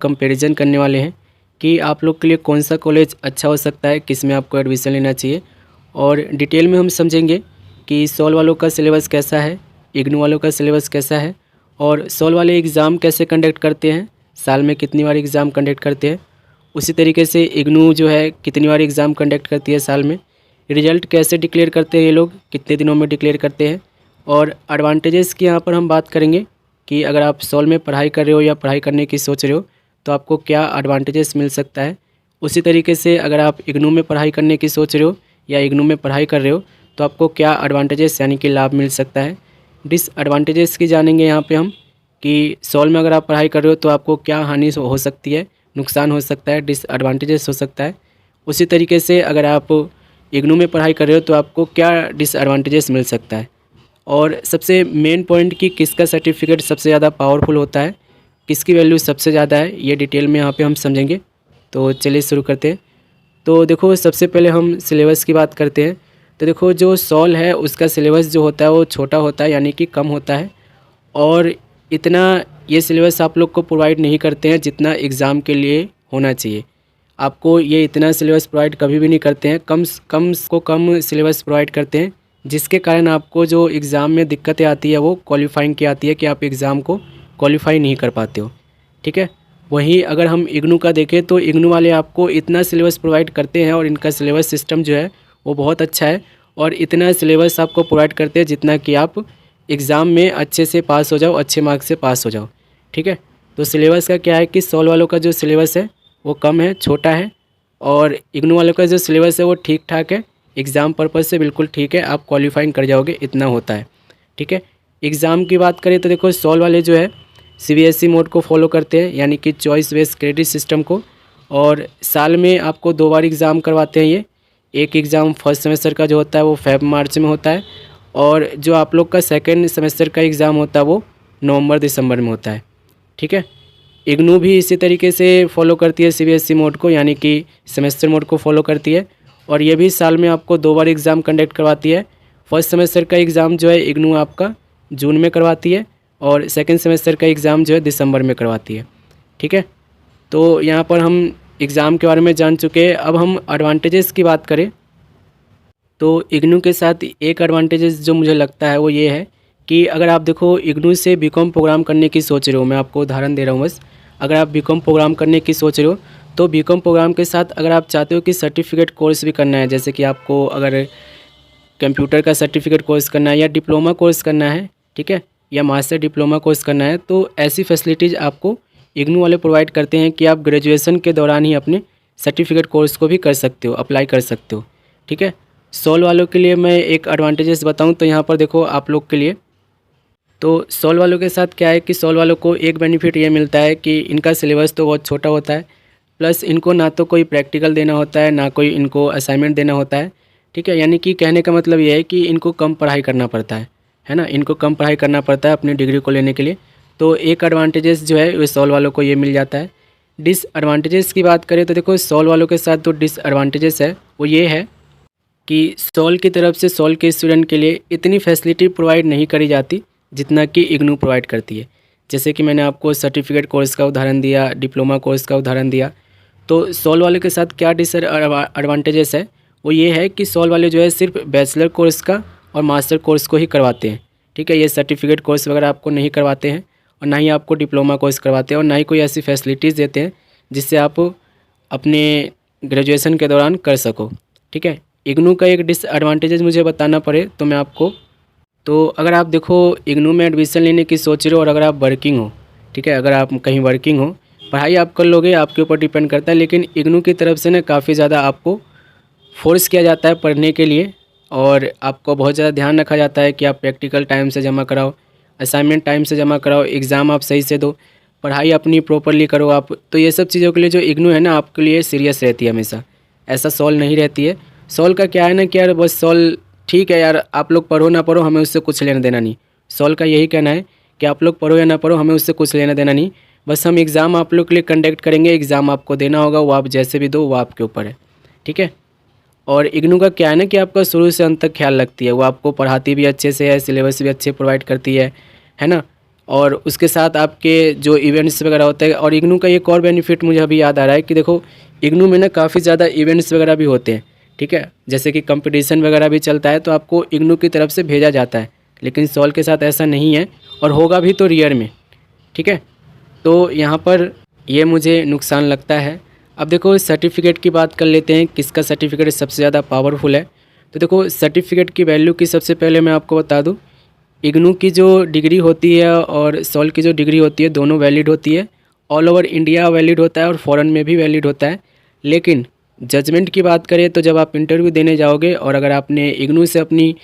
Comparison करने वाले हैं कि आप लोग के लिए कौन सा कॉलेज अच्छा हो सकता है, किस में आपको एडमिशन लेना चाहिए। और डिटेल में हम समझेंगे कि सॉल वालों का सिलेबस कैसा है, इग्नू वालों का सिलेबस कैसा है, और सॉल वाले एग्ज़ाम कैसे कंडक्ट करते हैं, साल में कितनी बार एग्ज़ाम कंडक्ट करते हैं। उसी तरीके से इग्नू जो है कितनी बार एग्ज़ाम कंडक्ट करती है साल में, रिजल्ट कैसे डिक्लेयर करते हैं ये लोग, कितने दिनों में डिक्लेयर करते हैं। और एडवांटेजेस की यहाँ पर हम बात करेंगे कि अगर आप सॉल में पढ़ाई कर रहे हो या पढ़ाई करने की सोच रहे हो तो आपको क्या एडवांटेजेस मिल सकता है। उसी तरीके से अगर आप इग्नू में पढ़ाई करने की सोच रहे हो या इग्नू में पढ़ाई कर रहे हो तो आपको क्या एडवांटेजेस यानी कि लाभ मिल सकता है। डिसएडवांटेजेस की जानेंगे यहाँ पे हम कि सॉल में अगर आप पढ़ाई कर रहे हो तो आपको क्या हानि हो सकती है, नुकसान हो सकता है, डिसएडवांटेजेस हो सकता है। उसी तरीके से अगर आप इग्नू में पढ़ाई कर रहे हो तो आपको क्या डिसएडवांटेजेस मिल सकता है। और सबसे मेन पॉइंट कि किसका सर्टिफिकेट सबसे ज़्यादा पावरफुल होता है, किसकी वैल्यू सबसे ज़्यादा है, ये डिटेल में यहाँ पे हम समझेंगे। तो चलिए शुरू करते हैं। तो देखो सबसे पहले हम सिलेबस की बात करते हैं। तो देखो जो सॉल है उसका सिलेबस जो होता है वो छोटा होता है यानी कि कम होता है, और इतना ये सिलेबस आप लोग को प्रोवाइड नहीं करते हैं जितना एग्ज़ाम के लिए होना चाहिए। आपको ये इतना सिलेबस प्रोवाइड कभी भी नहीं करते हैं, कम सिलेबस प्रोवाइड करते हैं, जिसके कारण आपको जो एग्ज़ाम में दिक्कतें आती है वो क्वालिफाइंग की आती है कि आप एग्ज़ाम को क्वालिफाई नहीं कर पाते हो। ठीक है, वहीं अगर हम इग्नू का देखें तो इग्नू वाले आपको इतना सिलेबस प्रोवाइड करते हैं और इनका सिलेबस सिस्टम जो है वो बहुत अच्छा है, और इतना सिलेबस आपको प्रोवाइड करते हैं जितना कि आप एग्ज़ाम में अच्छे से पास हो जाओ, अच्छे मार्क्स से पास हो जाओ। ठीक है, तो सिलेबस का क्या है कि सॉल वालों का जो सिलेबस है वो कम है, छोटा है, और इग्नू वालों का जो सिलेबस है वो ठीक ठाक है, एग्ज़ाम पर्पज़ से बिल्कुल ठीक है, आप क्वालिफाइंग कर जाओगे इतना होता है। ठीक है, एग्ज़ाम की बात करें तो देखो सॉल वाले जो है सीबीएसई मोड को फॉलो करते हैं यानी कि चॉइस बेस्ड क्रेडिट सिस्टम को, और साल में आपको 2 बार एग्ज़ाम करवाते हैं ये। एक एग्ज़ाम फर्स्ट सेमेस्टर का जो होता है वो Feb-March में होता है, और जो आप लोग का सेकेंड सेमेस्टर का एग्ज़ाम होता है वो November-December में होता है। ठीक है, इग्नू भी इसी तरीके से फॉलो करती है सीबीएसई मोड को यानी कि सेमेस्टर मोड को फॉलो करती है, और ये भी साल में आपको 2 बार एग्ज़ाम कंडक्ट करवाती है। फर्स्ट सेमेस्टर का एग्ज़ाम जो है इग्नू आपका जून में करवाती है, और सेकेंड सेमेस्टर का एग्ज़ाम जो है दिसंबर में करवाती है। ठीक है, तो यहाँ पर हम एग्ज़ाम के बारे में जान चुके हैं। अब हम एडवांटेजेस की बात करें तो इग्नू के साथ एक एडवांटेजेस जो मुझे लगता है वो ये है कि अगर आप देखो इग्नू से बीकॉम प्रोग्राम करने की सोच रहे हो, मैं आपको उदाहरण दे रहा हूँ बस, अगर आप बीकॉम प्रोग्राम करने की सोच रहे हो तो बीकॉम प्रोग्राम के साथ अगर आप चाहते हो कि सर्टिफिकेट कोर्स भी करना है, जैसे कि आपको अगर कंप्यूटर का सर्टिफिकेट कोर्स करना है या डिप्लोमा कोर्स करना है, ठीक है, या मास्टर डिप्लोमा कोर्स करना है, तो ऐसी फैसिलिटीज़ आपको इग्नू वाले प्रोवाइड करते हैं कि आप ग्रेजुएशन के दौरान ही अपने सर्टिफिकेट कोर्स को भी कर सकते हो, अप्लाई कर सकते हो। ठीक है, सॉल वालों के लिए मैं एक एडवांटेजेस बताऊं तो यहाँ पर देखो आप लोग के लिए, तो सॉल वालों के साथ क्या है कि सॉल वालों को एक बेनिफिट ये मिलता है कि इनका सिलेबस तो बहुत छोटा होता है, प्लस इनको ना तो कोई प्रैक्टिकल देना होता है ना कोई इनको असाइनमेंट देना होता है। ठीक है, यानी कि कहने का मतलब ये है कि इनको कम पढ़ाई करना पड़ता है ना, इनको कम पढ़ाई करना पड़ता है अपनी डिग्री को लेने के लिए। तो एक एडवांटेजेस जो है वो सॉल वालों को ये मिल जाता है। डिसएडवांटेजेस की बात करें तो देखो सॉल वालों के साथ जो डिसएडवांटेजेस है वो ये है कि सॉल की तरफ से सॉल के स्टूडेंट के लिए इतनी फैसिलिटी प्रोवाइड नहीं करी जाती जितना कि इग्नू प्रोवाइड करती है। जैसे कि मैंने आपको सर्टिफिकेट कोर्स का उदाहरण दिया, डिप्लोमा कोर्स का उदाहरण दिया, तो सॉल वाले के साथ क्या डिसएडवांटेजेस है वो ये है कि सॉल वाले जो है सिर्फ बैचलर कोर्स का और मास्टर कोर्स को ही करवाते हैं। ठीक है, ये सर्टिफिकेट कोर्स वगैरह आपको नहीं करवाते हैं, और ना ही आपको डिप्लोमा कोर्स करवाते हैं, और ना ही कोई ऐसी फैसिलिटीज़ देते हैं जिससे आप अपने ग्रेजुएशन के दौरान कर सको। ठीक है, इग्नू का एक डिसएडवांटेजेस मुझे बताना पड़े तो मैं आपको, तो अगर आप देखो इग्नू में एडमिशन लेने की सोच रहे हो और अगर आप वर्किंग हो, ठीक है, अगर आप कहीं वर्किंग हो, पढ़ाई आप कर लोगे, आपके ऊपर डिपेंड करता है, लेकिन इग्नू की तरफ से ना काफ़ी ज़्यादा आपको फोर्स किया जाता है पढ़ने के लिए, और आपको बहुत ज़्यादा ध्यान रखा जाता है कि आप प्रैक्टिकल टाइम से जमा कराओ, असाइनमेंट टाइम से जमा कराओ, एग्ज़ाम आप सही से दो, पढ़ाई अपनी प्रॉपरली करो आप। तो ये सब चीज़ों के लिए जो इग्नू है ना आपके लिए सीरियस रहती है हमेशा, ऐसा सॉल नहीं रहती है। सॉल का क्या है ना कि यार बस सॉल ठीक है यार, आप लोग पढ़ो ना पढ़ो हमें उससे कुछ लेना देना नहीं। सॉल का यही कहना है कि आप लोग पढ़ो या ना पढ़ो हमें उससे कुछ लेना देना नहीं, बस हम एग्ज़ाम आप लोग के लिए कंडक्ट करेंगे, एग्ज़ाम आपको देना होगा, वो आप जैसे भी दो वो आपके ऊपर है। ठीक है, और इग्नू का क्या है ना कि आपका शुरू से अंत तक ख्याल रखती है, वो आपको पढ़ाती भी अच्छे से है, सिलेबस भी अच्छे प्रोवाइड करती है ना। और उसके साथ आपके जो इवेंट्स वगैरह होते हैं। और इग्नू का एक और बेनिफिट मुझे अभी याद आ रहा है कि देखो इग्नू में ना काफ़ी ज़्यादा इवेंट्स वगैरह भी होते हैं, ठीक है। जैसे कि कंपटीशन वगैरह भी चलता है तो आपको इग्नू की तरफ से भेजा जाता है, लेकिन सॉल के साथ ऐसा नहीं है, और होगा भी तो रेयर में, ठीक है। तो यहाँ पर ये मुझे नुकसान लगता है। अब देखो सर्टिफिकेट की बात कर लेते हैं, किसका सर्टिफिकेट सबसे ज़्यादा पावरफुल है। तो देखो सर्टिफिकेट की वैल्यू की सबसे पहले मैं आपको बता दूँ, इग्नू की जो डिग्री होती है और सॉल की जो डिग्री होती है दोनों वैलिड होती है। ऑल ओवर इंडिया वैलिड होता है और फॉरेन में भी वैलिड होता है। लेकिन जजमेंट की बात करें तो जब आप इंटरव्यू देने जाओगे और अगर आपने इग्नू से अपनी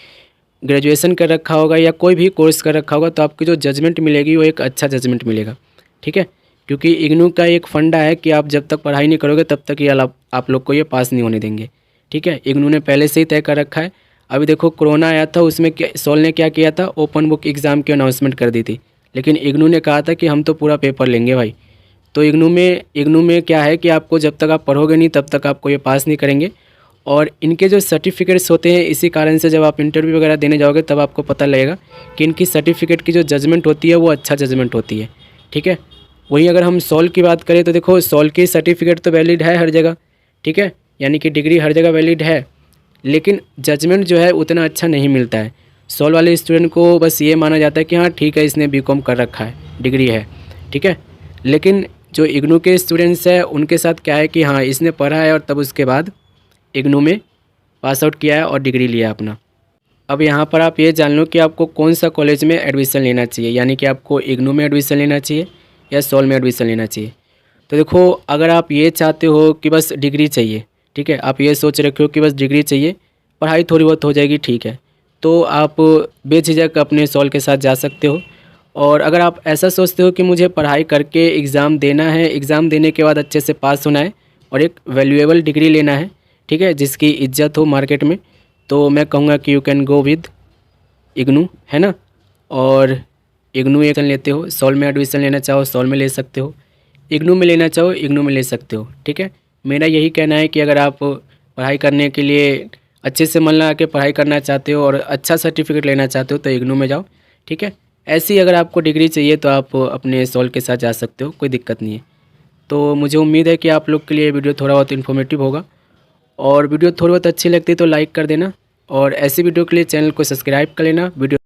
ग्रेजुएशन कर रखा होगा या कोई भी कोर्स कर रखा होगा तो आपकी जो जजमेंट मिलेगी वो एक अच्छा जजमेंट मिलेगा, ठीक है। क्योंकि इग्नू का एक फंडा है कि आप जब तक पढ़ाई नहीं करोगे तब तक ये आप लोग को ये पास नहीं होने देंगे, ठीक है। इग्नू ने पहले से ही तय कर रखा है। अभी देखो कोरोना आया था, उसमें सॉल ने क्या किया था, ओपन बुक एग्ज़ाम की अनाउंसमेंट कर दी थी, लेकिन इग्नू ने कहा था कि हम तो पूरा पेपर लेंगे भाई। तो इग्नू में क्या है कि आपको जब तक आप पढ़ोगे नहीं तब तक आपको ये पास नहीं करेंगे। और इनके जो सर्टिफिकेट्स होते हैं, इसी कारण से जब आप इंटरव्यू वगैरह देने जाओगे तब आपको पता लगेगा कि इनकी सर्टिफिकेट की जो जजमेंट होती है वो अच्छा जजमेंट होती है, ठीक है। वहीं अगर हम सॉल की बात करें तो देखो सॉल की सर्टिफिकेट तो वैलिड है हर जगह, ठीक है, यानी कि डिग्री हर जगह वैलिड है, लेकिन जजमेंट जो है उतना अच्छा नहीं मिलता है। सॉल वाले स्टूडेंट को बस ये माना जाता है कि हाँ ठीक है इसने बीकॉम कर रखा है, डिग्री है, ठीक है। लेकिन जो इग्नू के स्टूडेंट्स हैं उनके साथ क्या है कि हाँ इसने पढ़ा है और तब उसके बाद इग्नू में पास आउट किया है और डिग्री लिया अपना। अब यहाँ पर आप ये जान लो कि आपको कौन सा कॉलेज में एडमिशन लेना चाहिए, यानी कि आपको इग्नू में एडमिशन लेना चाहिए या सॉल में एडमिशन लेना चाहिए। तो देखो अगर आप ये चाहते हो कि बस डिग्री चाहिए, ठीक है, आप ये सोच रखे हो कि बस डिग्री चाहिए, पढ़ाई थोड़ी बहुत हो जाएगी, ठीक है, तो आप बेझिझक अपने सॉल के साथ जा सकते हो। और अगर आप ऐसा सोचते हो कि मुझे पढ़ाई करके एग्ज़ाम देना है, एग्ज़ाम देने के बाद अच्छे से पास होना है और एक वैल्यूएबल डिग्री लेना है, ठीक है, जिसकी इज्जत हो मार्केट में, तो मैं कहूँगा कि you can go with IGNOU, है ना। और इग्नू एडमिशन लेते हो, सॉल में एडमिशन लेना चाहो सॉल में ले सकते हो, इग्नू में लेना चाहो इग्नू में ले सकते हो, ठीक है। मेरा यही कहना है कि अगर आप पढ़ाई करने के लिए अच्छे से मन लगा के पढ़ाई करना चाहते हो और अच्छा सर्टिफिकेट लेना चाहते हो तो इग्नू में जाओ, ठीक है। ऐसी अगर आपको डिग्री चाहिए तो आप अपने सॉल के साथ जा सकते हो, कोई दिक्कत नहीं है। तो मुझे उम्मीद है कि आप लोग के लिए वीडियो थोड़ा बहुत इन्फॉर्मेटिव होगा, और वीडियो थोड़ी बहुत अच्छी लगती है तो लाइक कर देना, और ऐसी वीडियो के लिए चैनल को सब्सक्राइब कर लेना। वीडियो